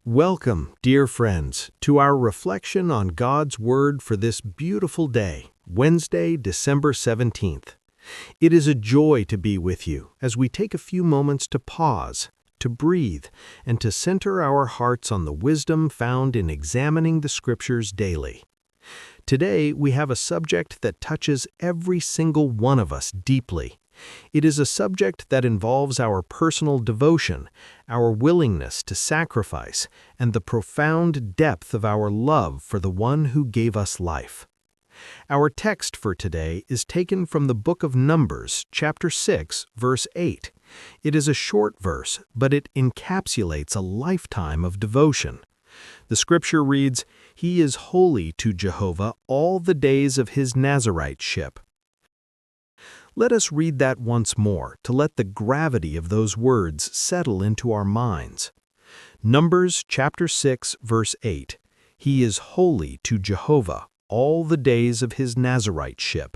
Welcome, dear friends, to our reflection on God's Word for this beautiful day, Wednesday, December 17th. It is a joy to be with you as we take a few moments to pause, to breathe, and to center our hearts on the wisdom found in examining the Scriptures daily. Today, we have a subject that touches every single one of us deeply. It is a subject that involves our personal devotion, our willingness to sacrifice, and the profound depth of our love for the one who gave us life. Our text for today is taken from the book of Numbers, chapter 6, verse 8. It is a short verse, but it encapsulates a lifetime of devotion. The scripture reads, "He is holy to Jehovah all the days of his Naziriteship." Let us read that once more to let the gravity of those words settle into our minds. Numbers chapter 6, verse 8. He is holy to Jehovah all the days of his Naziriteship.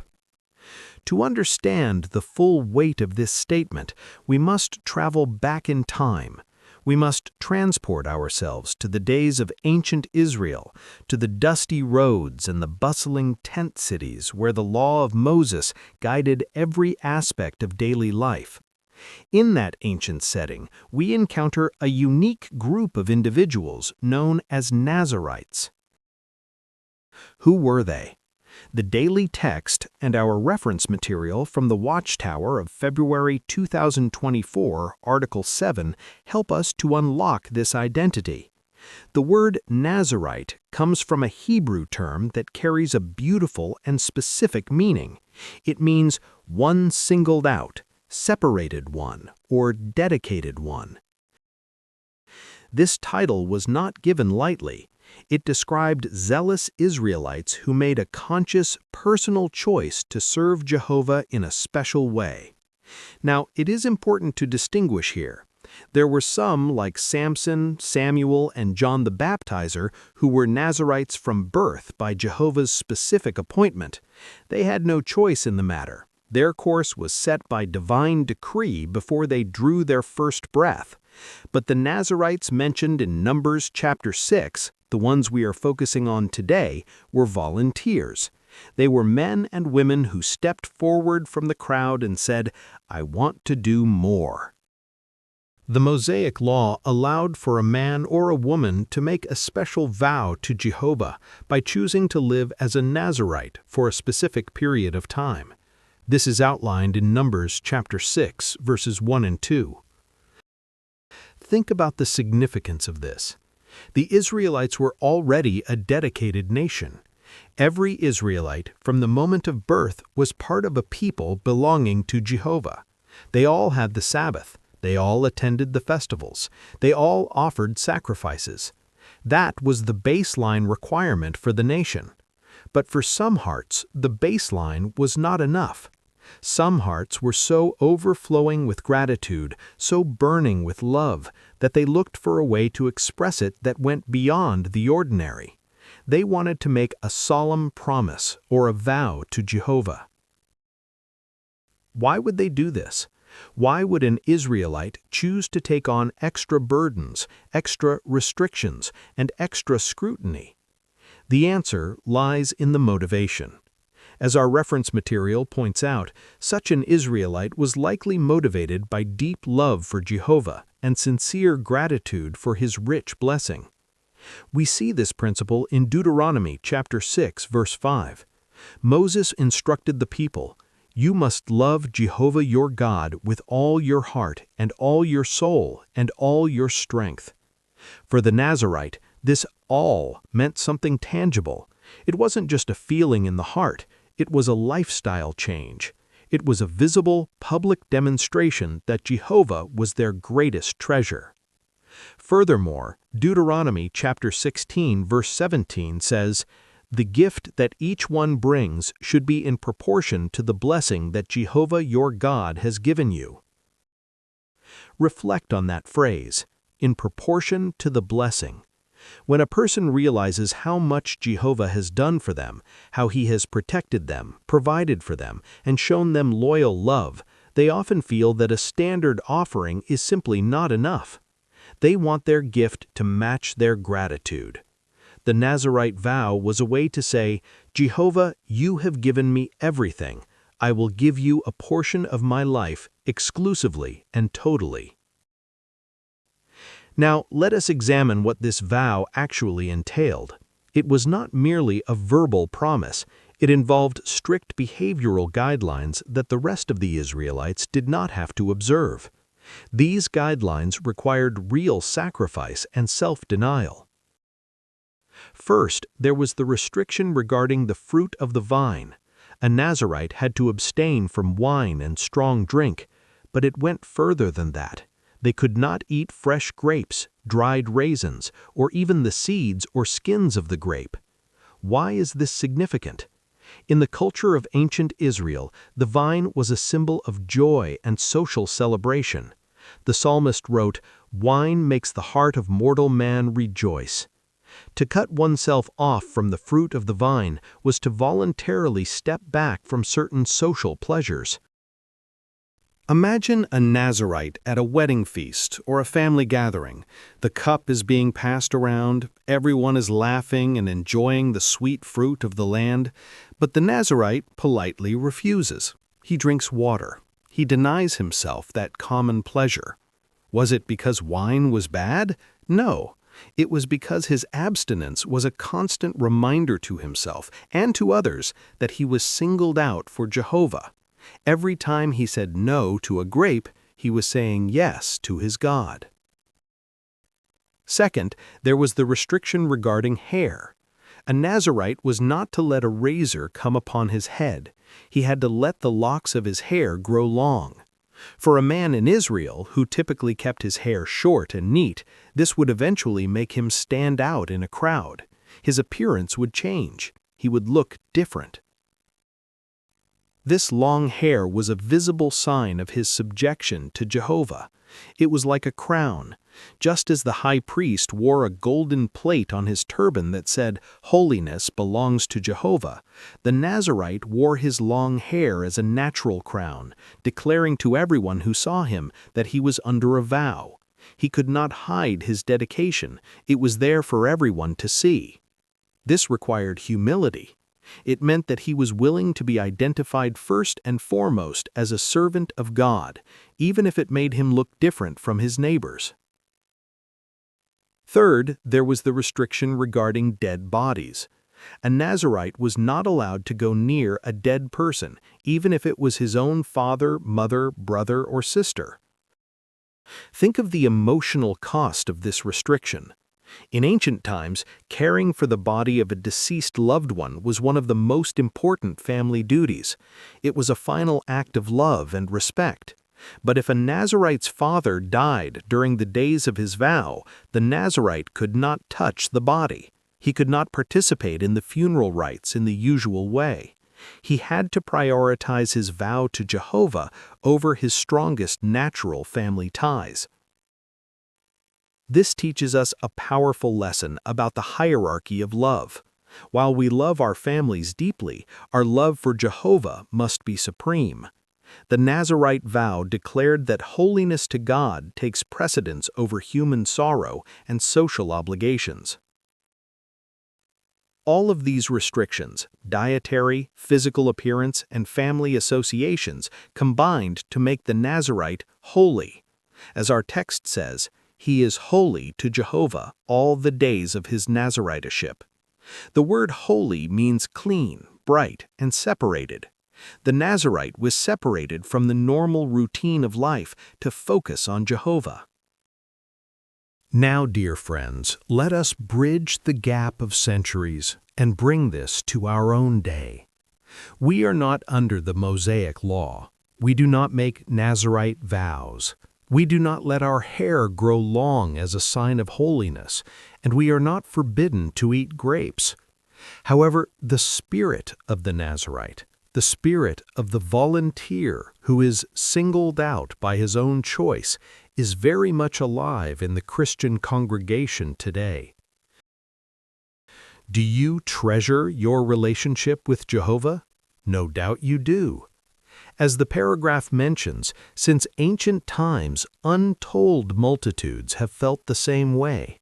To understand the full weight of this statement, we must travel back in time. We must transport ourselves to the days of ancient Israel, to the dusty roads and the bustling tent cities where the law of Moses guided every aspect of daily life. In that ancient setting, we encounter a unique group of individuals known as Nazirites. Who were they? The daily text and our reference material from the Watchtower of February 2024, Article 7, help us to unlock this identity. The word Nazirite comes from a Hebrew term that carries a beautiful and specific meaning. It means one singled out, separated one, or dedicated one. This title was not given lightly. It described zealous Israelites who made a conscious, personal choice to serve Jehovah in a special way. Now, it is important to distinguish here. There were some, like Samson, Samuel, and John the Baptizer, who were Nazirites from birth by Jehovah's specific appointment. They had no choice in the matter. Their course was set by divine decree before they drew their first breath. But the Nazirites mentioned in Numbers chapter 6, the ones we are focusing on today, were volunteers. They were men and women who stepped forward from the crowd and said, "I want to do more." The Mosaic Law allowed for a man or a woman to make a special vow to Jehovah by choosing to live as a Nazirite for a specific period of time. This is outlined in Numbers chapter 6, verses 1 and 2. Think about the significance of this. The Israelites were already a dedicated nation. Every Israelite, from the moment of birth, was part of a people belonging to Jehovah. They all had the Sabbath. They all attended the festivals. They all offered sacrifices. That was the baseline requirement for the nation. But for some hearts, the baseline was not enough. Some hearts were so overflowing with gratitude, so burning with love, that they looked for a way to express it that went beyond the ordinary. They wanted to make a solemn promise or a vow to Jehovah. Why would they do this? Why would an Israelite choose to take on extra burdens, extra restrictions, and extra scrutiny? The answer lies in the motivation. As our reference material points out, such an Israelite was likely motivated by deep love for Jehovah and sincere gratitude for his rich blessing. We see this principle in Deuteronomy chapter 6, verse 5. Moses instructed the people, "You must love Jehovah your God with all your heart and all your soul and all your strength." For the Nazirite, this all meant something tangible. It wasn't just a feeling in the heart. It was a lifestyle change. It was a visible, public demonstration that Jehovah was their greatest treasure. Furthermore, Deuteronomy chapter 16, verse 17 says, "The gift that each one brings should be in proportion to the blessing that Jehovah your God has given you." Reflect on that phrase, in proportion to the blessing. When a person realizes how much Jehovah has done for them, how he has protected them, provided for them, and shown them loyal love, they often feel that a standard offering is simply not enough. They want their gift to match their gratitude. The Nazirite vow was a way to say, Jehovah, you have given me everything. I will give you a portion of my life exclusively and totally. Now, let us examine what this vow actually entailed. It was not merely a verbal promise. It involved strict behavioral guidelines that the rest of the Israelites did not have to observe. These guidelines required real sacrifice and self-denial. First, there was the restriction regarding the fruit of the vine. A Nazirite had to abstain from wine and strong drink, but it went further than that. They could not eat fresh grapes, dried raisins, or even the seeds or skins of the grape. Why is this significant? In the culture of ancient Israel, the vine was a symbol of joy and social celebration. The psalmist wrote, "Wine makes the heart of mortal man rejoice." To cut oneself off from the fruit of the vine was to voluntarily step back from certain social pleasures. Imagine a Nazirite at a wedding feast or a family gathering. The cup is being passed around, everyone is laughing and enjoying the sweet fruit of the land, but the Nazirite politely refuses. He drinks water. He denies himself that common pleasure. Was it because wine was bad? No. It was because his abstinence was a constant reminder to himself and to others that he was singled out for Jehovah. Every time he said no to a grape, he was saying yes to his God. Second, there was the restriction regarding hair. A Nazirite was not to let a razor come upon his head. He had to let the locks of his hair grow long. For a man in Israel, who typically kept his hair short and neat, this would eventually make him stand out in a crowd. His appearance would change. He would look different. This long hair was a visible sign of his subjection to Jehovah. It was like a crown. Just as the high priest wore a golden plate on his turban that said, "Holiness belongs to Jehovah," the Nazirite wore his long hair as a natural crown, declaring to everyone who saw him that he was under a vow. He could not hide his dedication. It was there for everyone to see. This required humility. It meant that he was willing to be identified first and foremost as a servant of God, even if it made him look different from his neighbors. Third, there was the restriction regarding dead bodies. A Nazirite was not allowed to go near a dead person, even if it was his own father, mother, brother, or sister. Think of the emotional cost of this restriction. In ancient times, caring for the body of a deceased loved one was one of the most important family duties. It was a final act of love and respect. But if a Nazirite's father died during the days of his vow, the Nazirite could not touch the body. He could not participate in the funeral rites in the usual way. He had to prioritize his vow to Jehovah over his strongest natural family ties. This teaches us a powerful lesson about the hierarchy of love. While we love our families deeply, our love for Jehovah must be supreme. The Nazirite vow declared that holiness to God takes precedence over human sorrow and social obligations. All of these restrictions, dietary, physical appearance, and family associations, combined to make the Nazirite holy. As our text says, he is holy to Jehovah all the days of his Naziriteship. The word holy means clean, bright, and separated. The Nazirite was separated from the normal routine of life to focus on Jehovah. Now, dear friends, let us bridge the gap of centuries and bring this to our own day. We are not under the Mosaic law. We do not make Nazirite vows. We do not let our hair grow long as a sign of holiness, and we are not forbidden to eat grapes. However, the spirit of the Nazirite, the spirit of the volunteer who is singled out by his own choice, is very much alive in the Christian congregation today. Do you treasure your relationship with Jehovah? No doubt you do. As the paragraph mentions, since ancient times, untold multitudes have felt the same way.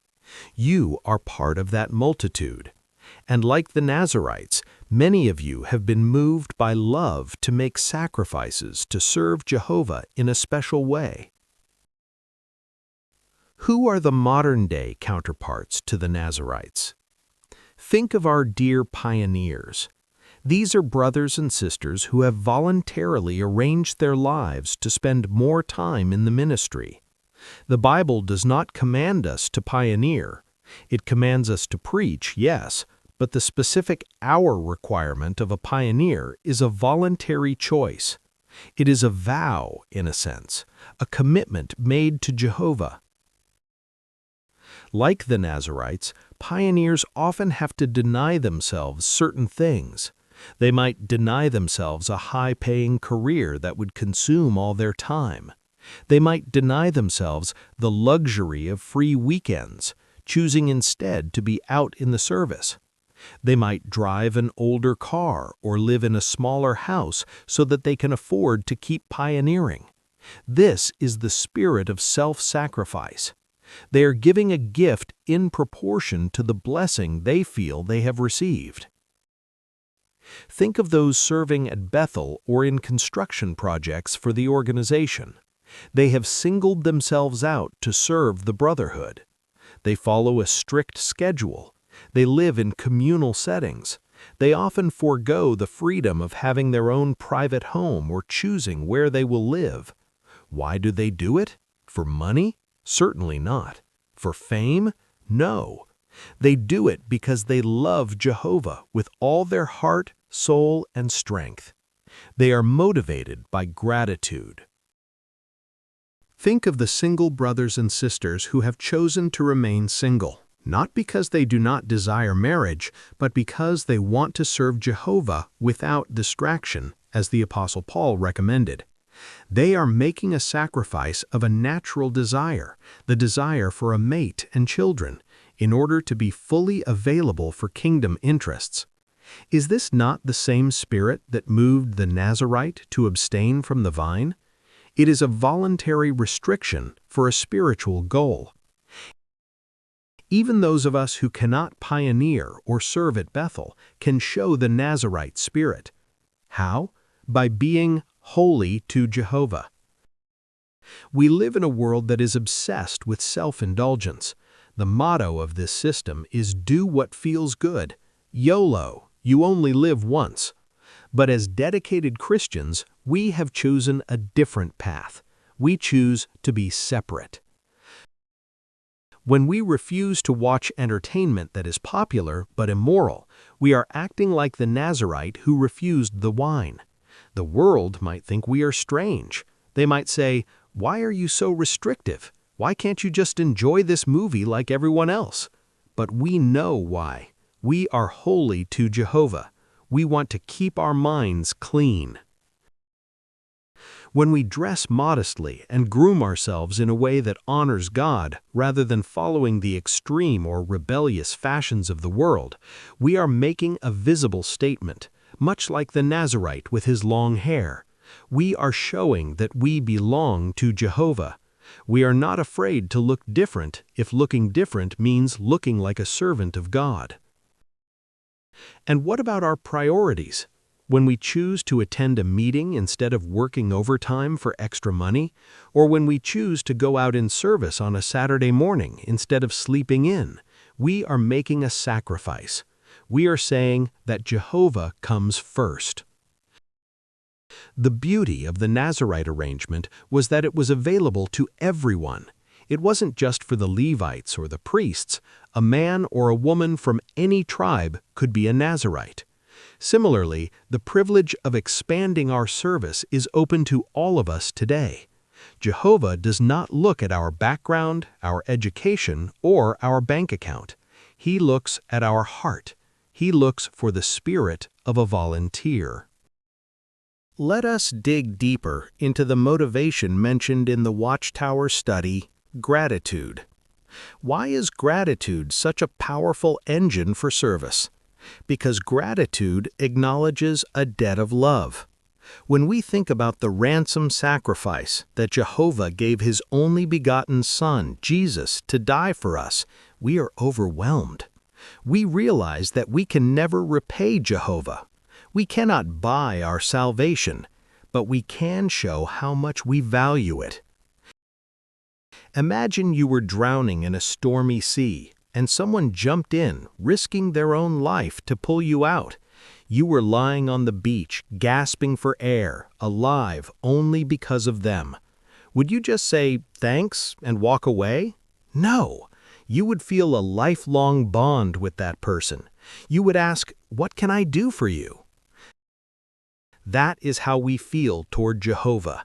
You are part of that multitude. And like the Nazirites, many of you have been moved by love to make sacrifices to serve Jehovah in a special way. Who are the modern-day counterparts to the Nazirites? Think of our dear pioneers. These are brothers and sisters who have voluntarily arranged their lives to spend more time in the ministry. The Bible does not command us to pioneer. It commands us to preach, yes, but the specific hour requirement of a pioneer is a voluntary choice. It is a vow, in a sense, a commitment made to Jehovah. Like the Nazirites, pioneers often have to deny themselves certain things. They might deny themselves a high-paying career that would consume all their time. They might deny themselves the luxury of free weekends, choosing instead to be out in the service. They might drive an older car or live in a smaller house so that they can afford to keep pioneering. This is the spirit of self-sacrifice. They are giving a gift in proportion to the blessing they feel they have received. Think of those serving at Bethel or in construction projects for the organization. They have singled themselves out to serve the brotherhood. They follow a strict schedule. They live in communal settings. They often forego the freedom of having their own private home or choosing where they will live. Why do they do it? For money? Certainly not. For fame? No. They do it because they love Jehovah with all their heart, soul, and strength. They are motivated by gratitude. Think of the single brothers and sisters who have chosen to remain single, not because they do not desire marriage, but because they want to serve Jehovah without distraction, as the Apostle Paul recommended. They are making a sacrifice of a natural desire, the desire for a mate and children, in order to be fully available for kingdom interests. Is this not the same spirit that moved the Nazirite to abstain from the vine? It is a voluntary restriction for a spiritual goal. Even those of us who cannot pioneer or serve at Bethel can show the Nazirite spirit. How? By being holy to Jehovah. We live in a world that is obsessed with self-indulgence. The motto of this system is do what feels good. YOLO, you only live once. But as dedicated Christians, we have chosen a different path. We choose to be separate. When we refuse to watch entertainment that is popular but immoral, we are acting like the Nazirite who refused the wine. The world might think we are strange. They might say, "Why are you so restrictive? Why can't you just enjoy this movie like everyone else?" But we know why. We are holy to Jehovah. We want to keep our minds clean. When we dress modestly and groom ourselves in a way that honors God rather than following the extreme or rebellious fashions of the world, we are making a visible statement, much like the Nazirite with his long hair. We are showing that we belong to Jehovah. We are not afraid to look different if looking different means looking like a servant of God. And what about our priorities? When we choose to attend a meeting instead of working overtime for extra money, or when we choose to go out in service on a Saturday morning instead of sleeping in, we are making a sacrifice. We are saying that Jehovah comes first. The beauty of the Nazirite arrangement was that it was available to everyone. It wasn't just for the Levites or the priests. A man or a woman from any tribe could be a Nazirite. Similarly, the privilege of expanding our service is open to all of us today. Jehovah does not look at our background, our education, or our bank account. He looks at our heart. He looks for the spirit of a volunteer. Let us dig deeper into the motivation mentioned in the Watchtower study, gratitude. Why is gratitude such a powerful engine for service? Because gratitude acknowledges a debt of love. When we think about the ransom sacrifice that Jehovah gave his only begotten Son, Jesus, to die for us, we are overwhelmed. We realize that we can never repay Jehovah. We cannot buy our salvation, but we can show how much we value it. Imagine you were drowning in a stormy sea, and someone jumped in, risking their own life to pull you out. You were lying on the beach, gasping for air, alive only because of them. Would you just say, "Thanks," and walk away? No. You would feel a lifelong bond with that person. You would ask, "What can I do for you?" That is how we feel toward Jehovah.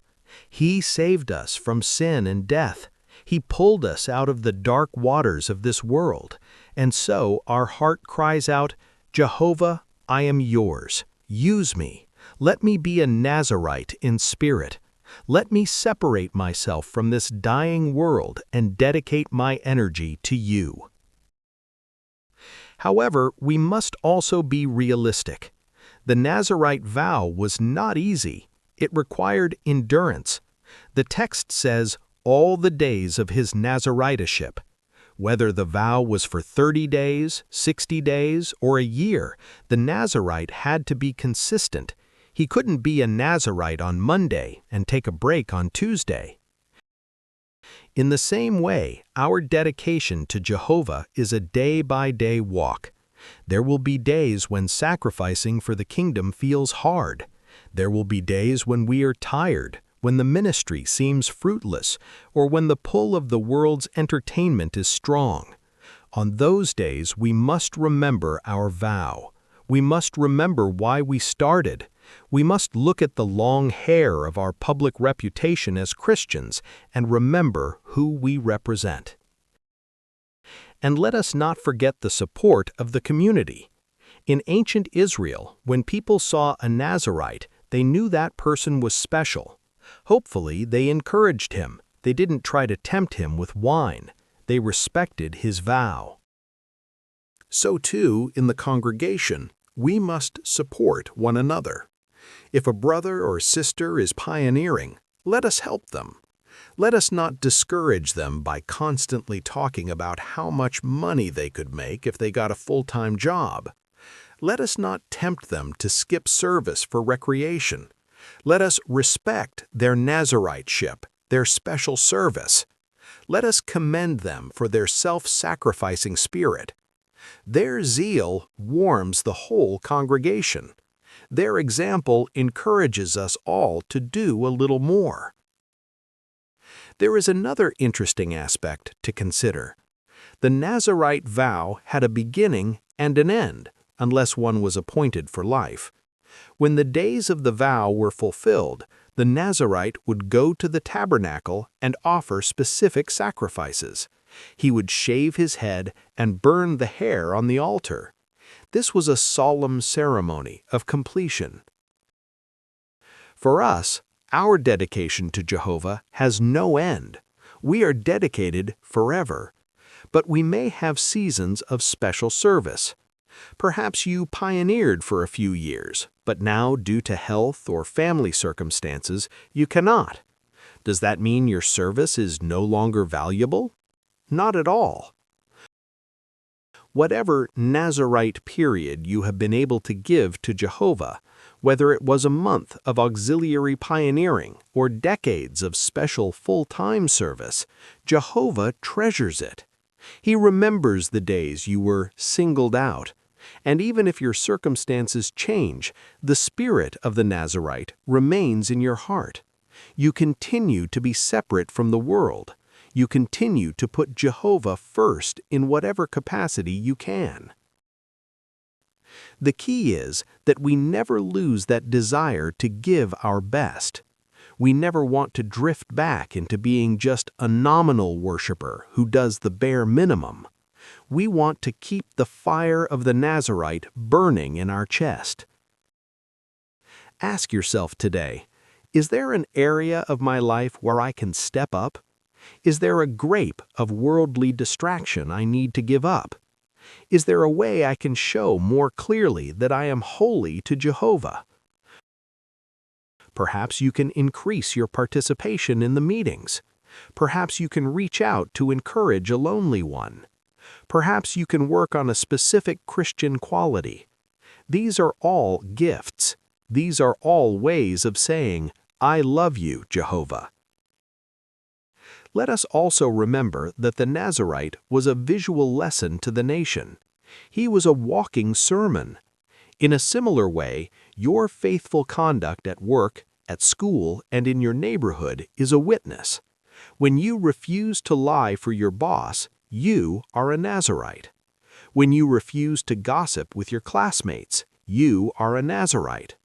He saved us from sin and death. He pulled us out of the dark waters of this world. And so our heart cries out, "Jehovah, I am yours. Use me. Let me be a Nazirite in spirit. Let me separate myself from this dying world and dedicate my energy to you." However, we must also be realistic. The Nazirite vow was not easy. It required endurance. The text says, "all the days of his Naziriteship." Whether the vow was for 30 days, 60 days, or a year, the Nazirite had to be consistent. He couldn't be a Nazirite on Monday and take a break on Tuesday. In the same way, our dedication to Jehovah is a day-by-day walk. There will be days when sacrificing for the kingdom feels hard. There will be days when we are tired, when the ministry seems fruitless, or when the pull of the world's entertainment is strong. On those days, we must remember our vow. We must remember why we started. We must look at the long hair of our public reputation as Christians and remember who we represent. And let us not forget the support of the community. In ancient Israel, when people saw a Nazirite, they knew that person was special. Hopefully, they encouraged him. They didn't try to tempt him with wine. They respected his vow. So too, in the congregation, we must support one another. If a brother or sister is pioneering, let us help them. Let us not discourage them by constantly talking about how much money they could make if they got a full-time job. Let us not tempt them to skip service for recreation. Let us respect their Naziriteship, their special service. Let us commend them for their self-sacrificing spirit. Their zeal warms the whole congregation. Their example encourages us all to do a little more. There is another interesting aspect to consider. The Nazirite vow had a beginning and an end, unless one was appointed for life. When the days of the vow were fulfilled, the Nazirite would go to the tabernacle and offer specific sacrifices. He would shave his head and burn the hair on the altar. This was a solemn ceremony of completion. For us, our dedication to Jehovah has no end. We are dedicated forever. But we may have seasons of special service. Perhaps you pioneered for a few years, but now, due to health or family circumstances, you cannot. Does that mean your service is no longer valuable? Not at all. Whatever Nazirite period you have been able to give to Jehovah, whether it was a month of auxiliary pioneering or decades of special full-time service, Jehovah treasures it. He remembers the days you were singled out. And even if your circumstances change, the spirit of the Nazirite remains in your heart. You continue to be separate from the world. You continue to put Jehovah first in whatever capacity you can. The key is that we never lose that desire to give our best. We never want to drift back into being just a nominal worshiper who does the bare minimum. We want to keep the fire of the Nazirite burning in our chest. Ask yourself today, is there an area of my life where I can step up? Is there a grape of worldly distraction I need to give up? Is there a way I can show more clearly that I am holy to Jehovah? Perhaps you can increase your participation in the meetings. Perhaps you can reach out to encourage a lonely one. Perhaps you can work on a specific Christian quality. These are all gifts. These are all ways of saying, "I love you, Jehovah." Let us also remember that the Nazirite was a visual lesson to the nation. He was a walking sermon. In a similar way, your faithful conduct at work, at school, and in your neighborhood is a witness. When you refuse to lie for your boss, you are a Nazirite. When you refuse to gossip with your classmates, you are a Nazirite.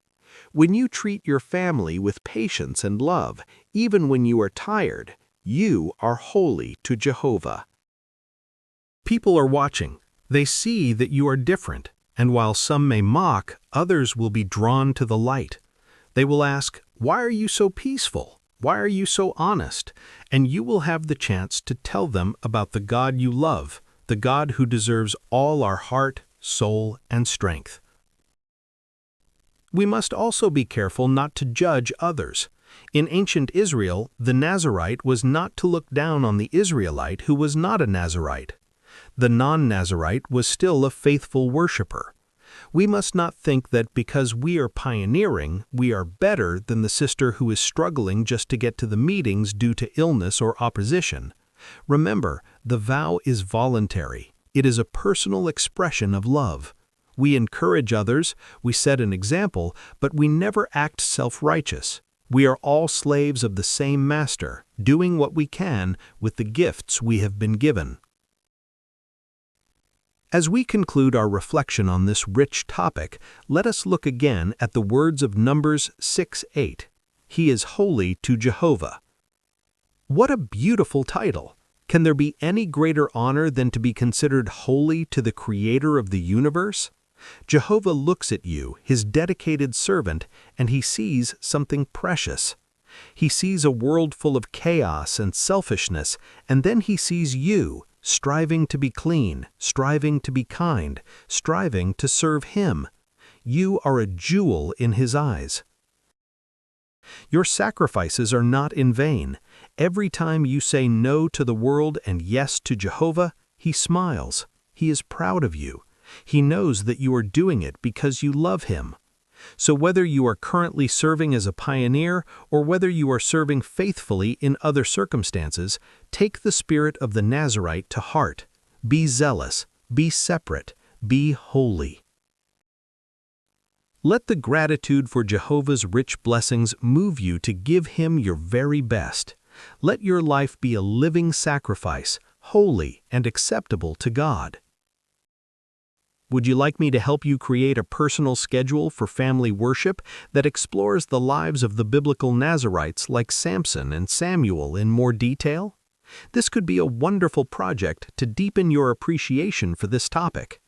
When you treat your family with patience and love, even when you are tired, you are holy to Jehovah. People are watching. They see that you are different, and while some may mock, others will be drawn to the light. They will ask, "Why are you so peaceful? Why are you so honest?" And you will have the chance to tell them about the God you love, the God who deserves all our heart, soul, and strength. We must also be careful not to judge others. In ancient Israel, the Nazirite was not to look down on the Israelite who was not a Nazirite. The non-Nazirite was still a faithful worshiper. We must not think that because we are pioneering, we are better than the sister who is struggling just to get to the meetings due to illness or opposition. Remember, the vow is voluntary. It is a personal expression of love. We encourage others, we set an example, but we never act self-righteous. We are all slaves of the same master, doing what we can with the gifts we have been given. As we conclude our reflection on this rich topic, let us look again at the words of Numbers 6:8. He is holy to Jehovah. What a beautiful title! Can there be any greater honor than to be considered holy to the Creator of the universe? Jehovah looks at you, his dedicated servant, and he sees something precious. He sees a world full of chaos and selfishness, and then he sees you, striving to be clean, striving to be kind, striving to serve him. You are a jewel in his eyes. Your sacrifices are not in vain. Every time you say no to the world and yes to Jehovah, he smiles. He is proud of you. He knows that you are doing it because you love him. So whether you are currently serving as a pioneer or whether you are serving faithfully in other circumstances, take the spirit of the Nazirite to heart. Be zealous, be separate, be holy. Let the gratitude for Jehovah's rich blessings move you to give him your very best. Let your life be a living sacrifice, holy and acceptable to God. Would you like me to help you create a personal schedule for family worship that explores the lives of the biblical Nazirites like Samson and Samuel in more detail? This could be a wonderful project to deepen your appreciation for this topic.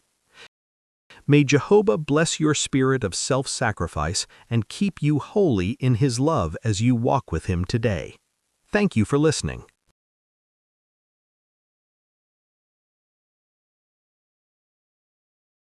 May Jehovah bless your spirit of self-sacrifice and keep you holy in his love as you walk with him today. Thank you for listening.